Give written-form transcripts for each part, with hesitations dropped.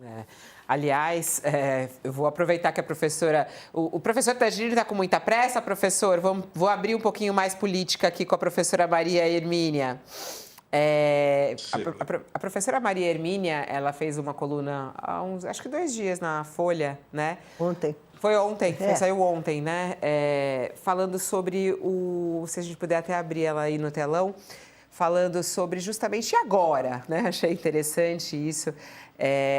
É. Aliás, eu vou aproveitar que a professora... O professor Tagini está com muita pressa, professor? Vou abrir um pouquinho mais política aqui com a professora Maria Hermínia. A professora Maria Hermínia, ela fez uma coluna há acho que 2 dias na Folha, né? Ontem. Foi ontem, saiu ontem, né? Falando sobre se a gente puder até abrir ela aí no telão, falando sobre justamente agora, né? Achei interessante isso.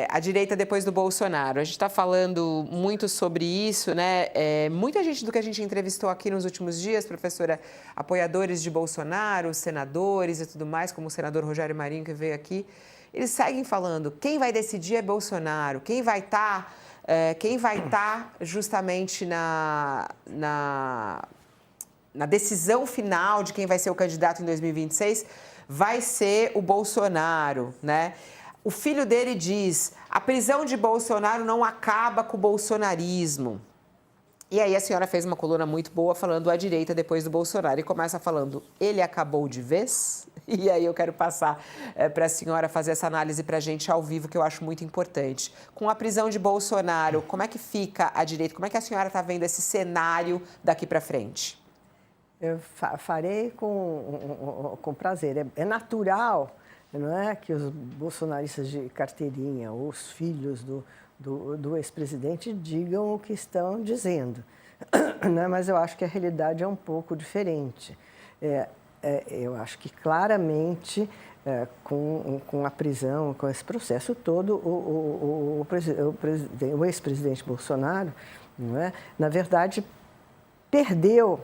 A direita depois do Bolsonaro. A gente está falando muito sobre isso, né? Muita gente do que a gente entrevistou aqui nos últimos dias, professora, apoiadores de Bolsonaro, senadores e tudo mais, como o senador Rogério Marinho que veio aqui, eles seguem falando, quem vai decidir é Bolsonaro, quem vai estar justamente na decisão final de quem vai ser o candidato em 2026 vai ser o Bolsonaro, né? O filho dele diz, a prisão de Bolsonaro não acaba com o bolsonarismo. E aí a senhora fez uma coluna muito boa falando a direita depois do Bolsonaro e começa falando, ele acabou de vez? E aí eu quero passar para a senhora fazer essa análise para a gente ao vivo, que eu acho muito importante. Com a prisão de Bolsonaro, como é que fica a direita? Como é que a senhora está vendo esse cenário daqui para frente? Eu farei com prazer. É natural, não é, que os bolsonaristas de carteirinha ou os filhos do ex-presidente digam o que estão dizendo, né? Mas eu acho que a realidade é um pouco diferente. Eu acho que claramente, com a prisão, com esse processo todo, o ex-presidente Bolsonaro, não é, na verdade, perdeu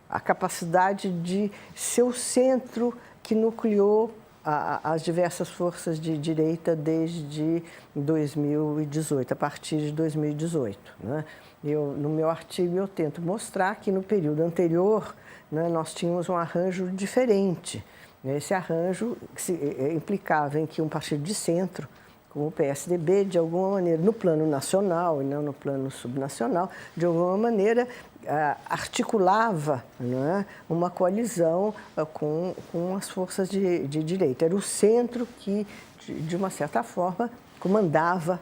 a capacidade de ser o centro que nucleou as diversas forças de direita desde 2018, a partir de 2018. Né? No meu artigo, eu tento mostrar que no período anterior, né, nós tínhamos um arranjo diferente. Esse arranjo implicava em que um partido de centro, como o PSDB, de alguma maneira, no plano nacional e não no plano subnacional, de alguma maneira articulava, né, uma coalizão com as forças de direita. Era o centro que, de uma certa forma, comandava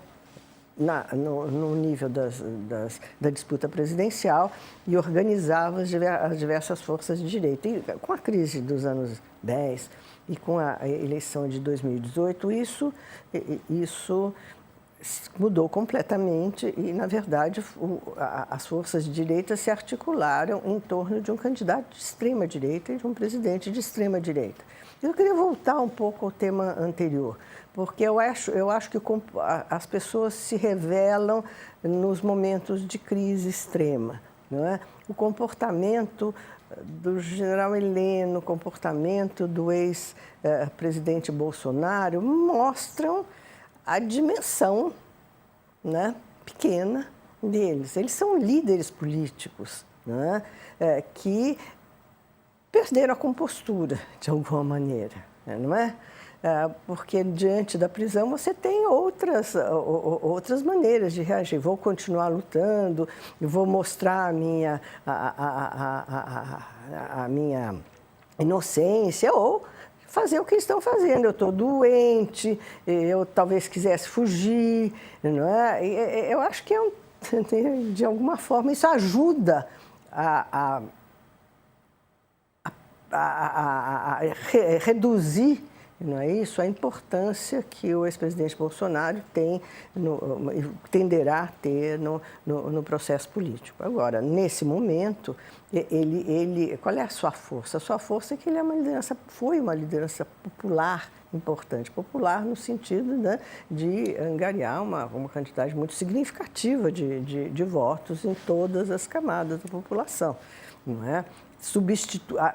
no nível da disputa presidencial e organizava as diversas forças de direita. E com a crise dos anos 10 e com a eleição de 2018, isso mudou completamente e, na verdade, as forças de direita se articularam em torno de um candidato de extrema-direita e de um presidente de extrema-direita. Eu queria voltar um pouco ao tema anterior, porque eu acho que as pessoas se revelam nos momentos de crise extrema, não é? O comportamento do general Heleno, o comportamento do ex-presidente Bolsonaro mostram a dimensão, né, pequena deles. Eles são líderes políticos, né, que perderam a compostura, de alguma maneira, não é? Porque diante da prisão você tem outras maneiras de reagir. Vou continuar lutando, vou mostrar a minha inocência ou fazer o que estão fazendo. Eu estou doente, eu talvez quisesse fugir, não é? Eu acho que de alguma forma isso ajuda a reduzir, não é isso, a importância que o ex-presidente Bolsonaro tenderá a ter no processo político. Agora, nesse momento, qual é a sua força? A sua força é que ele foi uma liderança popular importante. Popular no sentido, né, de angariar uma quantidade muito significativa de votos em todas as camadas da população, não é?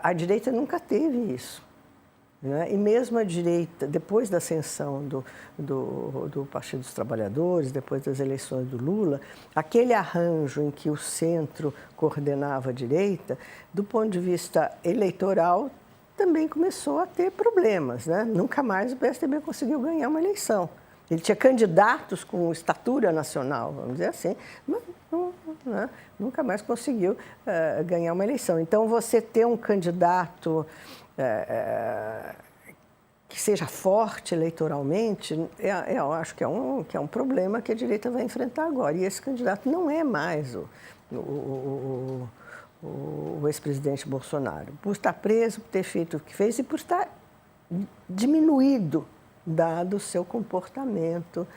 A direita nunca teve isso. Né? E mesmo a direita, depois da ascensão do Partido dos Trabalhadores, depois das eleições do Lula, aquele arranjo em que o centro coordenava a direita, do ponto de vista eleitoral, também começou a ter problemas. Né? Nunca mais o PSDB conseguiu ganhar uma eleição. Ele tinha candidatos com estatura nacional, vamos dizer assim, mas nunca mais conseguiu ganhar uma eleição. Então, você ter um candidato que seja forte eleitoralmente, eu acho que é um problema que a direita vai enfrentar agora. E esse candidato não é mais o ex-presidente Bolsonaro, por estar preso, por ter feito o que fez e por estar diminuído, dado o seu comportamento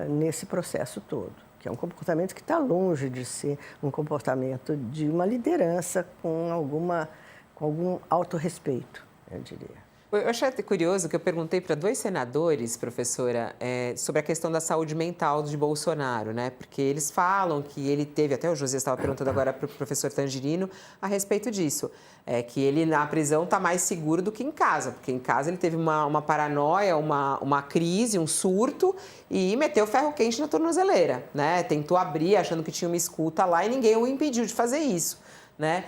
nesse processo todo, que é um comportamento que está longe de ser um comportamento de uma liderança com algum autorrespeito, eu diria. Eu achei até curioso que eu perguntei para 2 senadores, professora, sobre a questão da saúde mental de Bolsonaro, né? Porque eles falam que ele teve, até o José estava perguntando agora para o professor Tangirino a respeito disso, que ele na prisão está mais seguro do que em casa, porque em casa ele teve uma paranoia, uma crise, um surto e meteu ferro quente na tornozeleira, né? Tentou abrir achando que tinha uma escuta lá e ninguém o impediu de fazer isso. Né?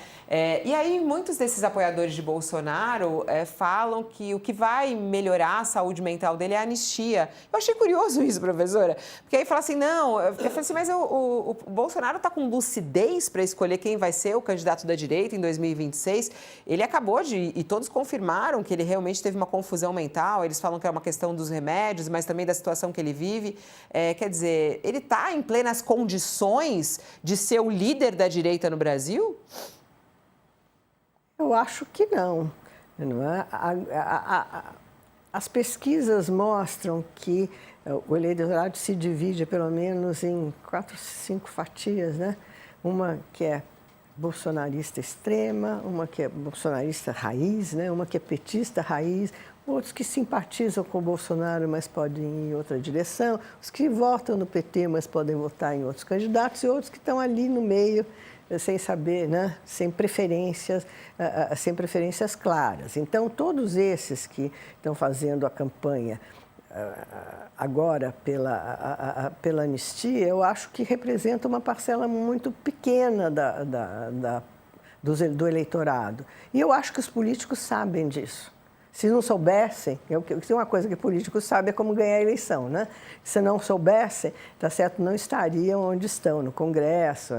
E aí, muitos desses apoiadores de Bolsonaro falam que o que vai melhorar a saúde mental dele é a anistia. Eu achei curioso isso, professora, porque aí fala assim, não, eu falei assim, mas o Bolsonaro está com lucidez para escolher quem vai ser o candidato da direita em 2026. Ele acabou e todos confirmaram que ele realmente teve uma confusão mental, eles falam que é uma questão dos remédios, mas também da situação que ele vive. Quer dizer, ele está em plenas condições de ser o líder da direita no Brasil? Eu acho que não. Não é? As pesquisas mostram que o eleitorado se divide pelo menos em 4, 5 fatias, né? Uma que é bolsonarista extrema, uma que é bolsonarista raiz, né? Uma que é petista raiz, outros que simpatizam com o Bolsonaro, mas podem ir em outra direção, os que votam no PT, mas podem votar em outros candidatos, e outros que estão ali no meio, sem saber, né? Sem preferências claras. Então, todos esses que estão fazendo a campanha agora pela anistia, eu acho que representa uma parcela muito pequena do eleitorado. E eu acho que os políticos sabem disso. Se não soubessem, se uma coisa que políticos sabem é como ganhar a eleição, né? Se não soubessem, tá certo, não estariam onde estão, no Congresso,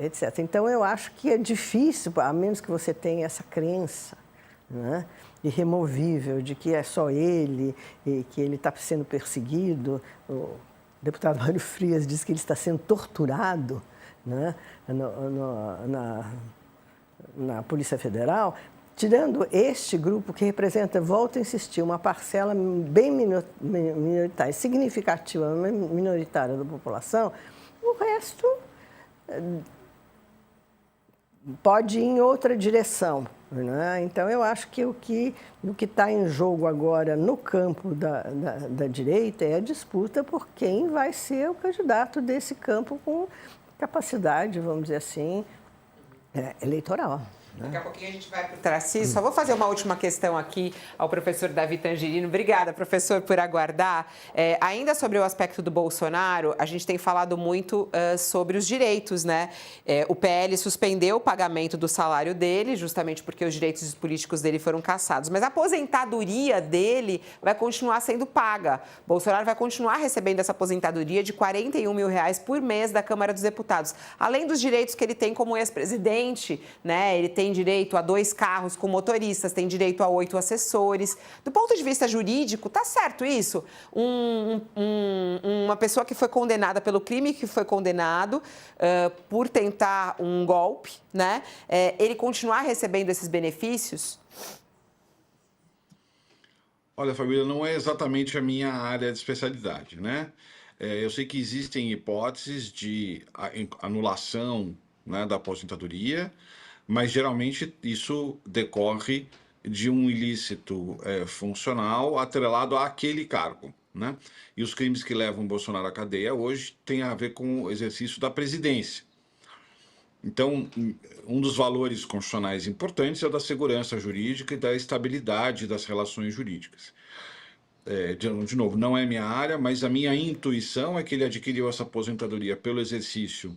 etc. Então, eu acho que é difícil, a menos que você tenha essa crença, né, irremovível de que é só ele e que ele está sendo perseguido. O deputado Mário Frias diz que ele está sendo torturado, né, na Polícia Federal. Tirando este grupo que representa, volto a insistir, uma parcela bem minoritária, significativa, minoritária da população, o resto pode ir em outra direção. Né? Então, eu acho que o que está em jogo agora no campo da direita é a disputa por quem vai ser o candidato desse campo com capacidade, vamos dizer assim, eleitoral. Daqui a pouquinho a gente vai para o Tarcísio. Só vou fazer uma última questão aqui ao professor Davi Tangirino. Obrigada, professor, por aguardar. Ainda sobre o aspecto do Bolsonaro, a gente tem falado muito sobre os direitos, né? O PL suspendeu o pagamento do salário dele, justamente porque os direitos políticos dele foram cassados. Mas a aposentadoria dele vai continuar sendo paga. Bolsonaro vai continuar recebendo essa aposentadoria de R$41 mil por mês da Câmara dos Deputados. Além dos direitos que ele tem como ex-presidente, né? Ele tem direito a 2 carros com motoristas, tem direito a 8 assessores. Do ponto de vista jurídico, tá certo isso? Uma pessoa que foi condenada pelo crime que foi condenado por tentar um golpe, né? Ele continuar recebendo esses benefícios? Olha, Fabíola, não é exatamente a minha área de especialidade, né? Eu sei que existem hipóteses de anulação, né, da aposentadoria, mas geralmente isso decorre de um ilícito funcional atrelado àquele cargo, né? E os crimes que levam Bolsonaro à cadeia hoje têm a ver com o exercício da presidência. Então, um dos valores constitucionais importantes é o da segurança jurídica e da estabilidade das relações jurídicas. De novo, não é minha área, mas a minha intuição é que ele adquiriu essa aposentadoria pelo exercício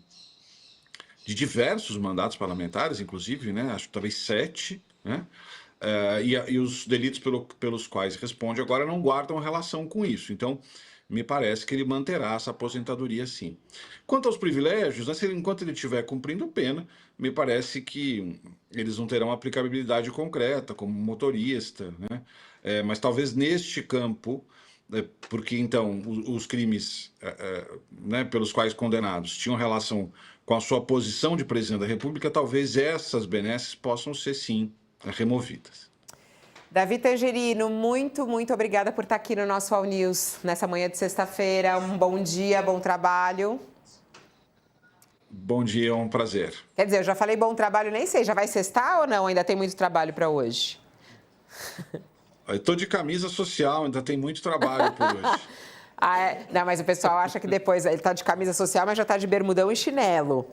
de diversos mandatos parlamentares, inclusive, né? Acho que talvez 7, né? E os delitos pelos quais responde agora não guardam relação com isso. Então, me parece que ele manterá essa aposentadoria sim. Quanto aos privilégios, né, enquanto ele estiver cumprindo pena, me parece que eles não terão aplicabilidade concreta, como motorista, né? mas talvez neste campo, porque então os crimes né, pelos quais condenados tinham relação com a sua posição de presidente da República, talvez essas benesses possam ser, sim, removidas. Davi Tangerino, muito, muito obrigada por estar aqui no nosso All News nessa manhã de sexta-feira. Um bom dia, bom trabalho. Bom dia, é um prazer. Quer dizer, eu já falei bom trabalho, nem sei, já vai sextar ou não? Ainda tem muito trabalho para hoje? Eu estou de camisa social, ainda tem muito trabalho por hoje. Ah, é? Não, mas o pessoal acha que depois ele está de camisa social, mas já está de bermudão e chinelo.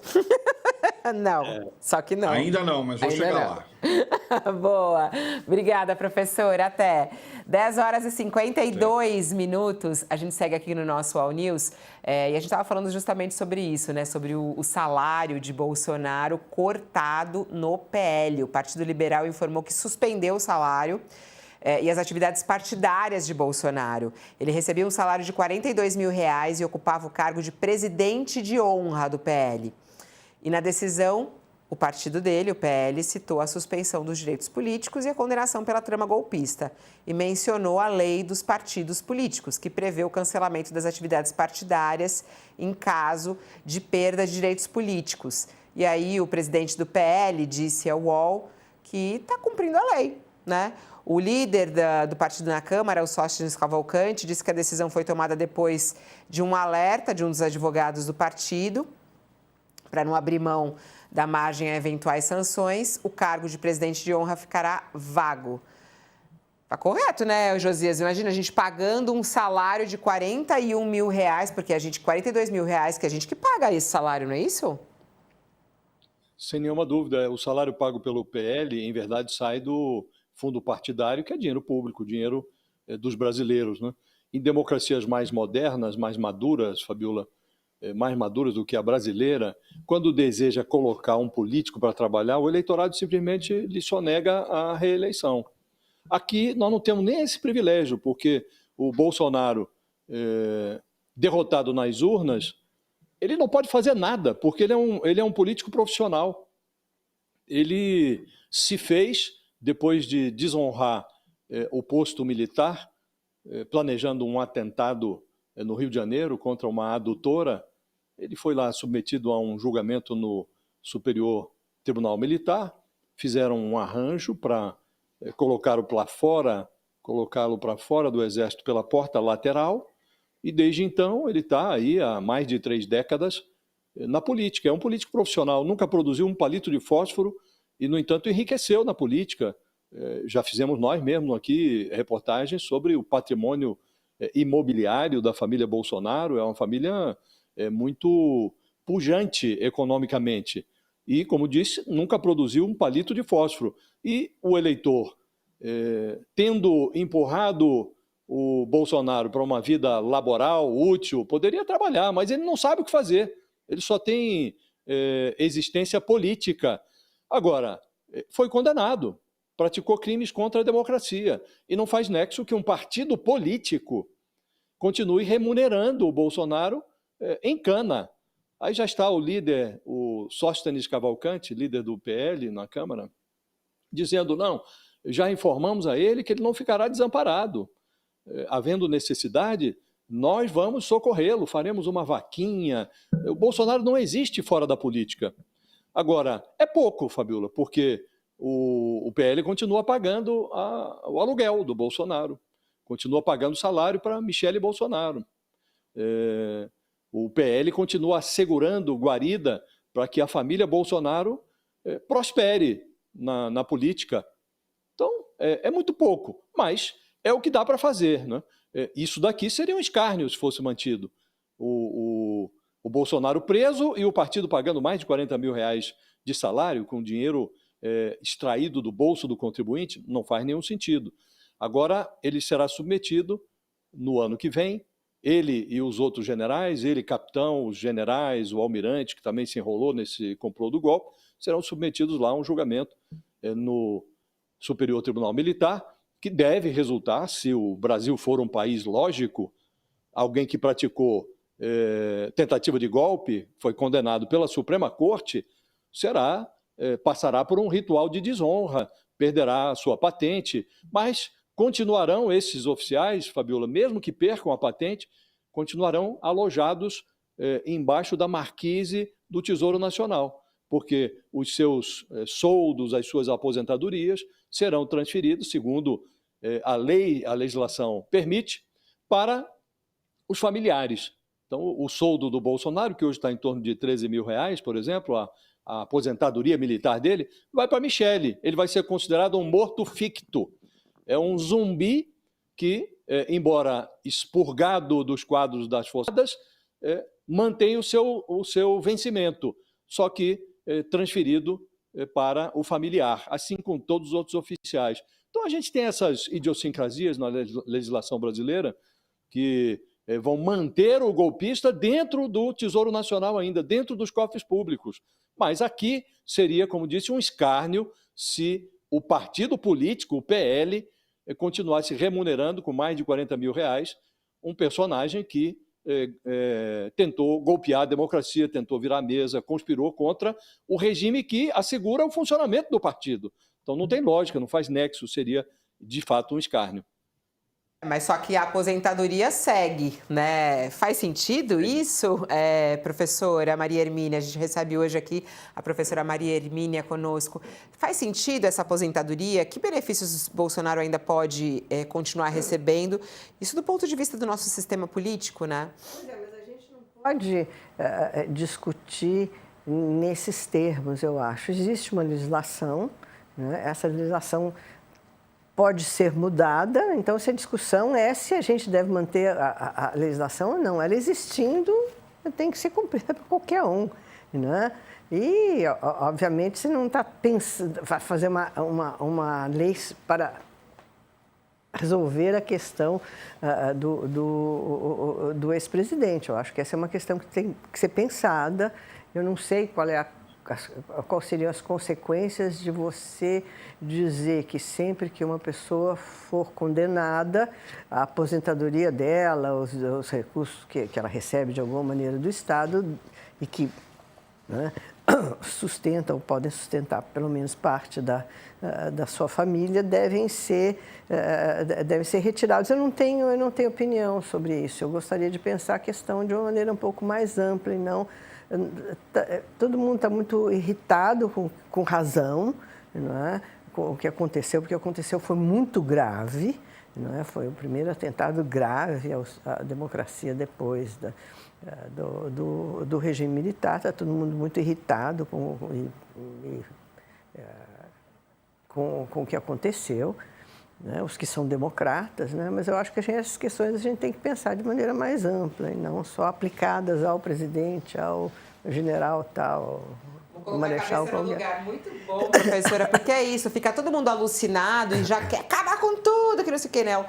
Não, só que não. Ainda não, mas vou chegar lá. Boa. Obrigada, professor. Até. 10 horas e 52 minutos. A gente segue aqui no nosso All News. E a gente estava falando justamente sobre isso, né? Sobre o salário de Bolsonaro cortado no PL. O Partido Liberal informou que suspendeu o salário e as atividades partidárias de Bolsonaro. Ele recebia um salário de R$42 mil e ocupava o cargo de presidente de honra do PL. E na decisão, o partido dele, o PL, citou a suspensão dos direitos políticos e a condenação pela trama golpista e mencionou a lei dos partidos políticos, que prevê o cancelamento das atividades partidárias em caso de perda de direitos políticos. E aí o presidente do PL disse ao UOL que está cumprindo a lei, né? O líder do partido na Câmara, o Sóstenes Cavalcante, disse que a decisão foi tomada depois de um alerta de um dos advogados do partido, para não abrir mão da margem a eventuais sanções. O cargo de presidente de honra ficará vago. Tá correto, né, Josias? Imagina a gente pagando um salário de R$41 mil, porque R$42 mil que a gente que paga esse salário, não é isso? Sem nenhuma dúvida. O salário pago pelo PL, em verdade, sai do fundo partidário, que é dinheiro público, dinheiro dos brasileiros, né? Em democracias mais modernas, mais maduras, Fabiola, mais maduras do que a brasileira, quando deseja colocar um político para trabalhar, o eleitorado simplesmente lhe sonega a reeleição. Aqui nós não temos nem esse privilégio, porque o Bolsonaro, derrotado nas urnas, ele não pode fazer nada, porque ele é um político profissional. Ele se fez, depois de desonrar o posto militar, planejando um atentado no Rio de Janeiro contra uma adutora. Ele foi lá submetido a um julgamento no Superior Tribunal Militar, fizeram um arranjo para colocá-lo para fora do Exército pela porta lateral, e desde então ele está aí há mais de 3 décadas na política. É um político profissional, nunca produziu um palito de fósforo e, no entanto, enriqueceu na política. Já fizemos nós mesmos aqui reportagens sobre o patrimônio imobiliário da família Bolsonaro. É uma família muito pujante economicamente e, como disse, nunca produziu um palito de fósforo. E o eleitor, tendo empurrado o Bolsonaro para uma vida laboral, útil, poderia trabalhar, mas ele não sabe o que fazer. Ele só tem existência política. Agora, foi condenado, praticou crimes contra a democracia e não faz nexo que um partido político continue remunerando o Bolsonaro em cana. Aí já está o líder, o Sóstenes Cavalcante, líder do PL na Câmara, dizendo, não, já informamos a ele que ele não ficará desamparado. Havendo necessidade, nós vamos socorrê-lo, faremos uma vaquinha. O Bolsonaro não existe fora da política. Agora, é pouco, Fabiola, porque o PL continua pagando o aluguel do Bolsonaro, continua pagando salário para Michele Bolsonaro. O PL continua assegurando guarida para que a família Bolsonaro prospere na política. Então, é muito pouco, mas é o que dá para fazer, né? Isso daqui seria um escárnio se fosse mantido. O Bolsonaro preso e o partido pagando mais de R$40 mil de salário com dinheiro extraído do bolso do contribuinte, não faz nenhum sentido. Agora, ele será submetido no ano que vem, ele e os outros generais, ele, capitão, os generais, o almirante, que também se enrolou nesse complô do golpe, serão submetidos lá a um julgamento no Superior Tribunal Militar, que deve resultar, se o Brasil for um país lógico, alguém que praticou tentativa de golpe, foi condenado pela Suprema Corte, passará por um ritual de desonra, perderá a sua patente, mas continuarão, esses oficiais, Fabiola, mesmo que percam a patente, continuarão alojados embaixo da marquise do Tesouro Nacional, porque os seus soldos, as suas aposentadorias serão transferidos, segundo a legislação permite, para os familiares. Então, o soldo do Bolsonaro, que hoje está em torno de R$13 mil, por exemplo, a aposentadoria militar dele, vai para Michele. Ele vai ser considerado um morto ficto. É um zumbi que, embora expurgado dos quadros das Forças Armadas, mantém o seu vencimento, só que transferido para o familiar, assim como todos os outros oficiais. Então, a gente tem essas idiosincrasias na legislação brasileira que vão manter o golpista dentro do Tesouro Nacional ainda, dentro dos cofres públicos. Mas aqui seria, como disse, um escárnio se o partido político, o PL, continuasse remunerando com mais de R$40 mil um personagem que tentou golpear a democracia, tentou virar a mesa, conspirou contra o regime que assegura o funcionamento do partido. Então não tem lógica, não faz nexo, seria de fato um escárnio. Mas só que a aposentadoria segue, né? Faz sentido isso, professora Maria Hermínia? A gente recebe hoje aqui a professora Maria Hermínia conosco. Faz sentido essa aposentadoria? Que benefícios Bolsonaro ainda pode continuar recebendo? Isso do ponto de vista do nosso sistema político, né? Pois é, mas a gente não pode discutir nesses termos, eu acho. Existe uma legislação, né? Essa legislação pode ser mudada, então se a discussão é se a gente deve manter a legislação ou não. Ela existindo, tem que ser cumprida por qualquer um, né? E, obviamente, você não está pensando, vai fazer uma lei para resolver a questão do ex-presidente. Eu acho que essa é uma questão que tem que ser pensada. Eu não sei quais seriam as consequências de você dizer que sempre que uma pessoa for condenada, a aposentadoria dela, os recursos que ela recebe de alguma maneira do Estado e que, né, sustentam ou podem sustentar pelo menos parte da sua família, devem ser retirados. Eu não tenho opinião sobre isso. Eu gostaria de pensar a questão de uma maneira um pouco mais ampla e não... Todo mundo está muito irritado, com razão, não é? Com o que aconteceu, porque o que aconteceu foi muito grave, não é? Foi o primeiro atentado grave à democracia depois do regime militar. Está todo mundo muito irritado com o que aconteceu, né? Os que são democratas, né? Mas eu acho que essas questões a gente tem que pensar de maneira mais ampla e não só aplicadas ao presidente, ao general tal, marechal qualquer. Lugar muito bom, professora, porque é isso, fica todo mundo alucinado e já quer acabar com tudo, que não sei o que, né?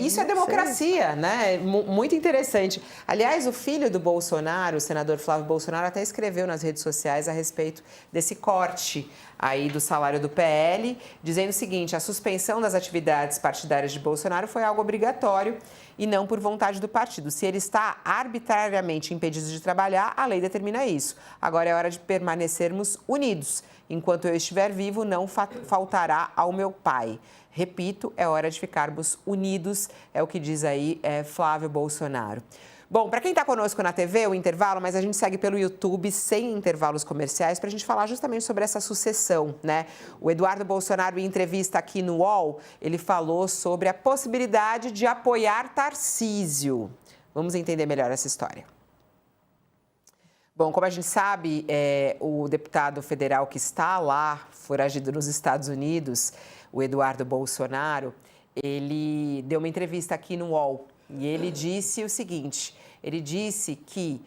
Isso é democracia, né? Muito interessante. Aliás, o filho do Bolsonaro, o senador Flávio Bolsonaro, até escreveu nas redes sociais a respeito desse corte aí do salário do PL, dizendo o seguinte: a suspensão das atividades partidárias de Bolsonaro foi algo obrigatório e não por vontade do partido. Se ele está arbitrariamente impedido de trabalhar, a lei determina isso. Agora é hora de permanecermos unidos. Enquanto eu estiver vivo, não faltará ao meu pai. Repito, é hora de ficarmos unidos, é o que diz aí Flávio Bolsonaro. Bom, para quem está conosco na TV, o intervalo, mas a gente segue pelo YouTube sem intervalos comerciais para a gente falar justamente sobre essa sucessão, né? O Eduardo Bolsonaro, em entrevista aqui no UOL, ele falou sobre a possibilidade de apoiar Tarcísio. Vamos entender melhor essa história. Bom, como a gente sabe, o deputado federal que está lá, foragido nos Estados Unidos, o Eduardo Bolsonaro, ele deu uma entrevista aqui no UOL. E ele disse o seguinte, ele disse que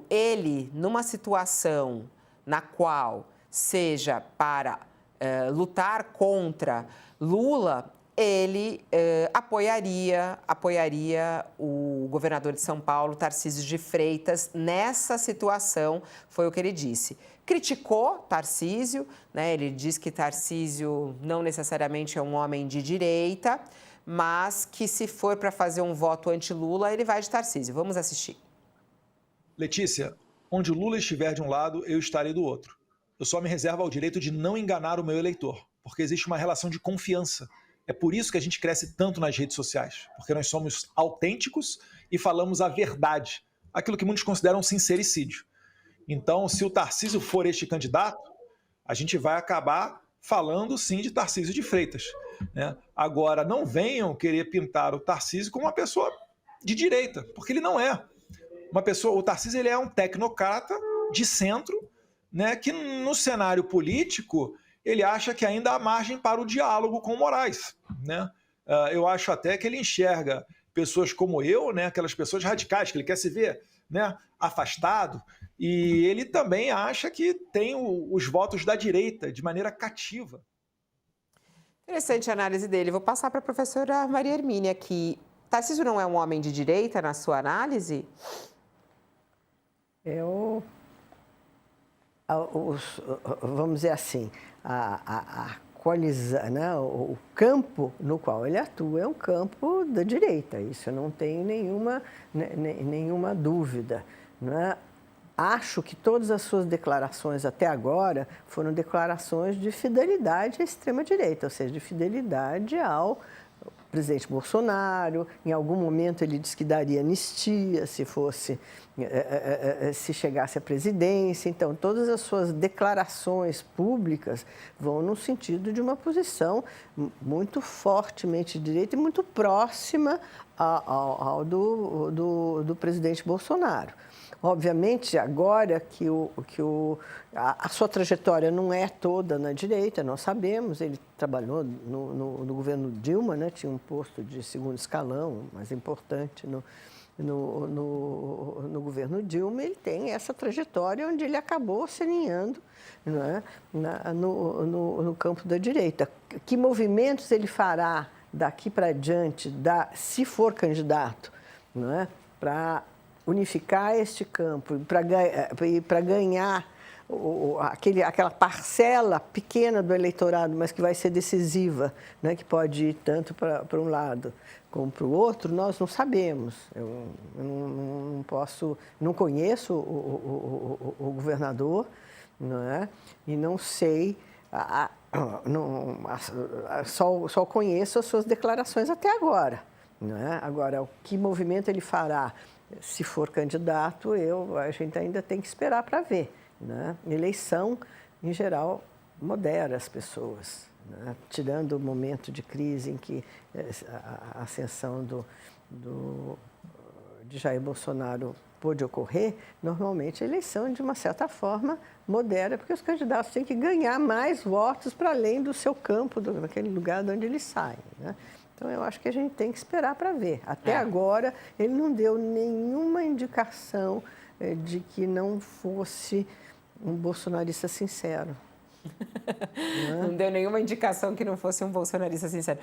ele, numa situação na qual seja para lutar contra Lula, ele apoiaria o governador de São Paulo, Tarcísio de Freitas, nessa situação, foi o que ele disse. Criticou Tarcísio, né? Ele diz que Tarcísio não necessariamente é um homem de direita, mas que se for para fazer um voto anti-Lula, ele vai de Tarcísio. Vamos assistir. Letícia, onde Lula estiver de um lado, eu estarei do outro. Eu só me reservo ao direito de não enganar o meu eleitor, porque existe uma relação de confiança É por isso que a gente cresce tanto nas redes sociais, porque nós somos autênticos e falamos a verdade, aquilo que muitos consideram sincericídio. Então, se o Tarcísio for este candidato, a gente vai acabar falando sim de Tarcísio de Freitas, né? Agora, não venham querer pintar o Tarcísio como uma pessoa de direita, porque ele não é. O Tarcísio ele é um tecnocrata de centro, né, que no cenário político ele acha que ainda há margem para o diálogo com o Moraes, né? Eu acho até que ele enxerga pessoas como eu, né, aquelas pessoas radicais, que ele quer se ver, né, afastado, e ele também acha que tem os votos da direita de maneira cativa. Interessante a análise dele. Vou passar para a professora Maria Hermínia aqui. Tarcísio não é um homem de direita, na sua análise? Vamos dizer assim, a coalizão, né, o campo no qual ele atua é um campo da direita, isso eu não tenho nenhuma dúvida, né? Acho que todas as suas declarações até agora foram declarações de fidelidade à extrema-direita, ou seja, de fidelidade ao presidente Bolsonaro. Em algum momento ele disse que daria anistia se chegasse à presidência. Então, todas as suas declarações públicas vão no sentido de uma posição muito fortemente de direita e muito próxima ao do presidente Bolsonaro. Obviamente, agora que a sua trajetória não é toda na direita, nós sabemos, ele trabalhou no governo Dilma, né, tinha um posto de segundo escalão, mais importante no governo Dilma, ele tem essa trajetória onde ele acabou se alinhando, né, no campo da direita. Que movimentos ele fará daqui para diante, se for candidato, né, para unificar este campo e para ganhar aquela parcela pequena do eleitorado, mas que vai ser decisiva, né, que pode ir tanto para um lado como para o outro, nós não sabemos. Eu não conheço o governador, não é? E não sei, só conheço as suas declarações até agora, não é? Agora, o que movimento ele fará? Se for candidato, a gente ainda tem que esperar para ver, né? Eleição, em geral, modera as pessoas, né? Tirando o momento de crise em que a ascensão de Jair Bolsonaro pôde ocorrer, normalmente a eleição, de uma certa forma, modera, porque os candidatos têm que ganhar mais votos para além do seu campo, daquele lugar de onde eles saem, né? Então, eu acho que a gente tem que esperar para ver. Até agora, ele não deu nenhuma indicação de que não fosse um bolsonarista sincero. Não deu nenhuma indicação que não fosse um bolsonarista sincero.